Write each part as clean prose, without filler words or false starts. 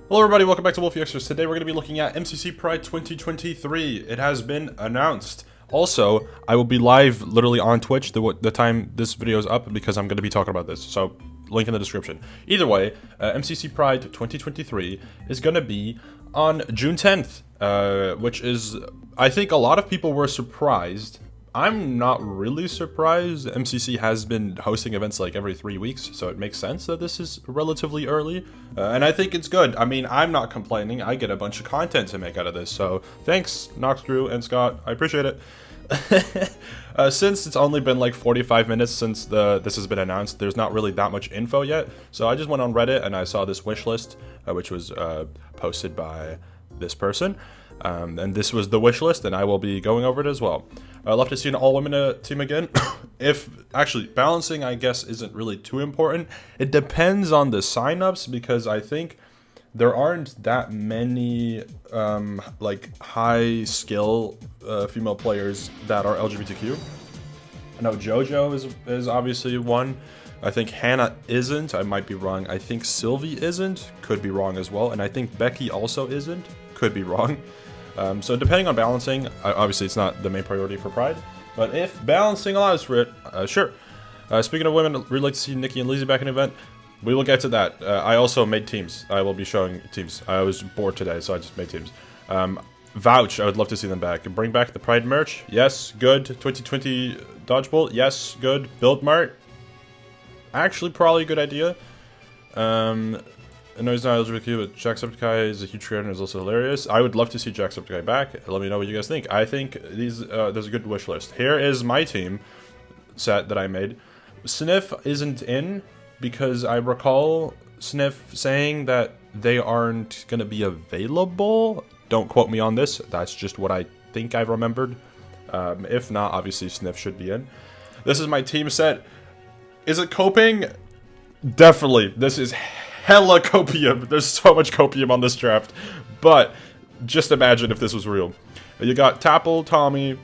Hello everybody, welcome back to Wolfeei. Today we're going to be looking at MCC Pride 2023. It has been announced. Also, I will be live literally on Twitch the time this video is up because I'm going to be talking about this. So, link in the description. Either way, MCC Pride 2023 is going to be on June 10th, which is, I think a lot of people were surprised. I'm not really surprised. MCC has been hosting events like every 3 weeks, so it makes sense that this is relatively early. And I think it's good. I mean, I'm not complaining. I get a bunch of content to make out of this, so thanks, Noxcrew and Scott. I appreciate it. Since it's only been like 45 minutes since this has been announced, there's not really that much info yet. So I just went on Reddit and I saw this wish list, which was posted by this person. And this was the wish list, and I will be going over it as well. I'd love to see an all-women team again. If actually balancing, I guess, isn't really too important. It depends on the signups because I think there aren't that many like high skill female players that are LGBTQ. I know JoJo is obviously one. I think Hannah isn't. I might be wrong. I think Sylvie isn't. Could be wrong as well. And I think Becky also isn't. Could be wrong. So depending on balancing, obviously it's not the main priority for Pride, but if balancing allows for it, sure. Speaking of women, I'd really like to see Nikki and Lizzie back in an event. We will get to that. I also made teams. I will be showing teams. I was bored today, so I just made teams. Vouch, I would love to see them back. Bring back the Pride merch. Yes, good. 2020 Dodgeball. Yes, good. Build Mart. Actually, probably a good idea. I know he's not LGBTQ, but Jacksepticeye is a huge creator and is also hilarious. I would love to see Jacksepticeye back. Let me know what you guys think. I think there's a good wish list. Here is my team set that I made. Sniff isn't in because I recall Sniff saying that they aren't going to be available. Don't quote me on this. That's just what I think I remembered. If not, obviously Sniff should be in. This is my team set. Is it coping? Definitely. This is hella copium. There's so much copium on this draft. But just imagine if this was real. You got Tapple, Tommy,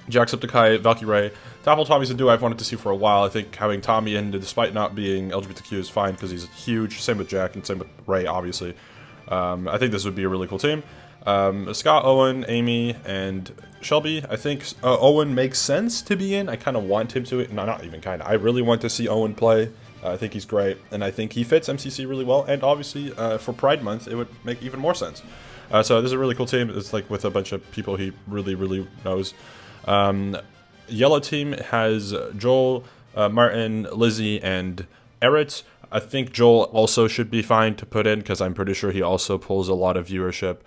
Jacksepticeye, Valkyrie. Tapple, Tommy's a duo I've wanted to see for a while. I think having Tommy in, despite not being LGBTQ, is fine because he's huge. Same with Jack and same with Ray, obviously. I think this would be a really cool team. Scott, Owen, Amy, and Shelby. I think Owen makes sense to be in. I kind of want him to. No, not even kind of. I really want to see Owen play. I think he's great, and I think he fits MCC really well, and obviously, for Pride Month, it would make even more sense. So this is a really cool team. It's like with a bunch of people he really, really knows. Yellow team has Joel, Martin, Lizzie, and Eret. I think Joel also should be fine to put in, because I'm pretty sure he also pulls a lot of viewership.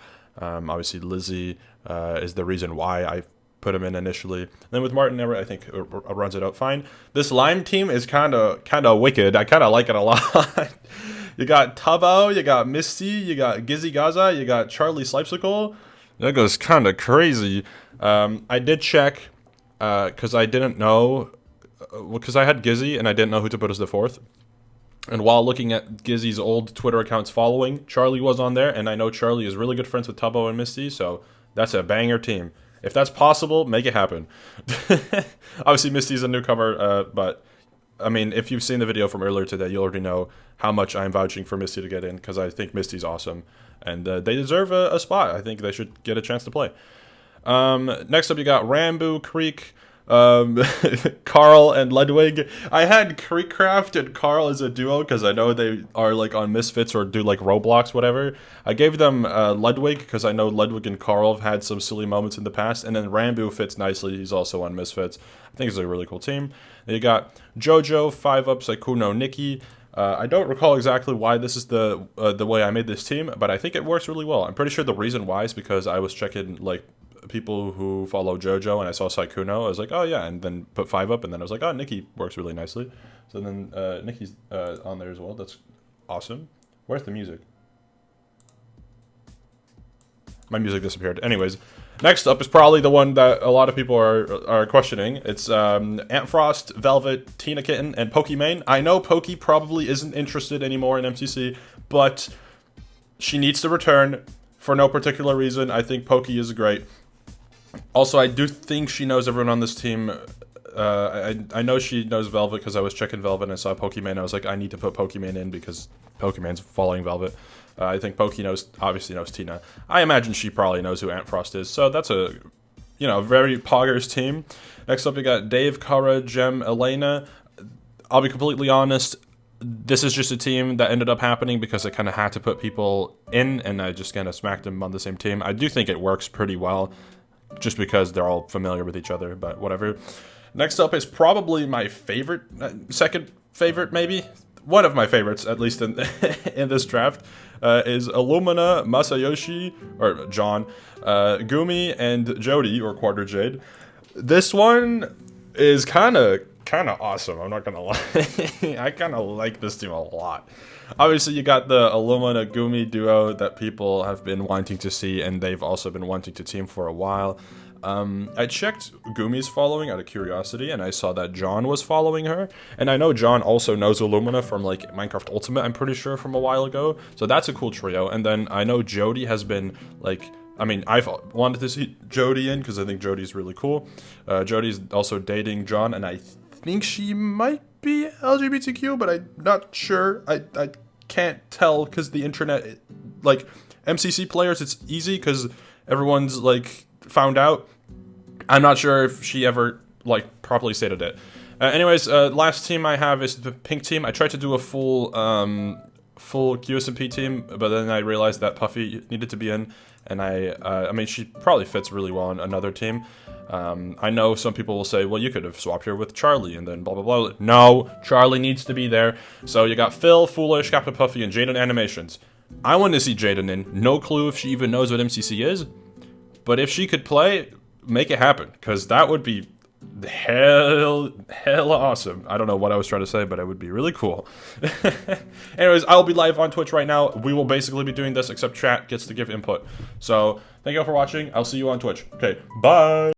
Obviously, Lizzie is the reason why I put him in initially. And then with Martin Everett, I think runs it out fine. This Lime team is kind of wicked. I kind of like it a lot. You got Tubbo, you got Misty, you got Gizzy Gaza, you got Charlie Slipesicle. That goes kind of crazy. I did check because I didn't know, because I had Gizzy and I didn't know who to put as the fourth. And while looking at Gizzy's old Twitter accounts following, Charlie was on there, and I know Charlie is really good friends with Tubbo and Misty, so that's a banger team. If that's possible, make it happen. Obviously, Misty's a newcomer, but, I mean, if you've seen the video from earlier today, you already know how much I'm vouching for Misty to get in, because I think Misty's awesome. And they deserve a spot. I think they should get a chance to play. Next up, you got Rambo, Creek, Carl, and Ludwig. I had Creekcraft and Carl as a duo because I know they are like on Misfits or do like Roblox, whatever. I gave them Ludwig because I know Ludwig and Carl have had some silly moments in the past, and then Rambo fits nicely. He's also on Misfits. I think it's a really cool team. Then you got JoJo, 5-Up, Saikuno, Nikki. I don't recall exactly why this is the way I made this team, but I think it works really well. I'm pretty sure the reason why is because I was checking like people who follow JoJo, and I saw Saikuno. I was like, oh yeah, and then put 5-Up, and then I was like, oh, Nikki works really nicely. So then Nikki's on there as well. That's awesome. Where's the music? My music disappeared. Anyways, next up is probably the one that a lot of people are questioning. It's Ant Frost, Velvet, Tina Kitten, and Pokimane. I know Poki probably isn't interested anymore in MCC, but she needs to return for no particular reason. I think Poki is great. Also, I do think she knows everyone on this team. I know she knows Velvet because I was checking Velvet and I saw Pokimane. I was like, I need to put Pokimane in because Pokimane's following Velvet. I think Pokey obviously knows Tina. I imagine she probably knows who Ant Frost is. So that's a, very poggers team. Next up, we got Dave, Kara, Jem, Elena. I'll be completely honest. This is just a team that ended up happening because I kind of had to put people in, and I just kind of smacked them on the same team. I do think it works pretty well, just because they're all familiar with each other, but whatever. Next up is probably my favorite, second favorite maybe? One of my favorites, at least in in this draft, is Illumina, Masayoshi, or John, Gumi, and Jody, or Quarter Jade. This one is kind of awesome, I'm not gonna lie. I kind of like this team a lot. Obviously, you got the Illumina Gumi duo that people have been wanting to see, and they've also been wanting to team for a while. I checked Gumi's following out of curiosity, and I saw that John was following her. And I know John also knows Illumina from, like, Minecraft Ultimate, I'm pretty sure, from a while ago. So that's a cool trio. And then I know Jody has been, like... I mean, I've wanted to see Jody in, because I think Jody's really cool. Jody's also dating John, and I think she might be LGBTQ, but I'm not sure. I can't tell, because the internet... Like, MCC players, it's easy, because everyone's, like... found out. I'm not sure if she ever, like, properly stated it. Anyways, last team I have is the pink team. I tried to do a full QSMP team, but then I realized that Puffy needed to be in, and I mean, she probably fits really well on another team. I know some people will say, well, you could have swapped her with Charlie, and then blah, blah, blah. No, Charlie needs to be there. So you got Phil, Foolish, Captain Puffy, and Jaden Animations. I want to see Jaden in. No clue if she even knows what MCC is. But if she could play, make it happen, because that would be hell awesome. I don't know what I was trying to say, but it would be really cool. Anyways, I'll be live on Twitch right now. We will basically be doing this, except chat gets to give input. So, thank you all for watching. I'll see you on Twitch. Okay, bye!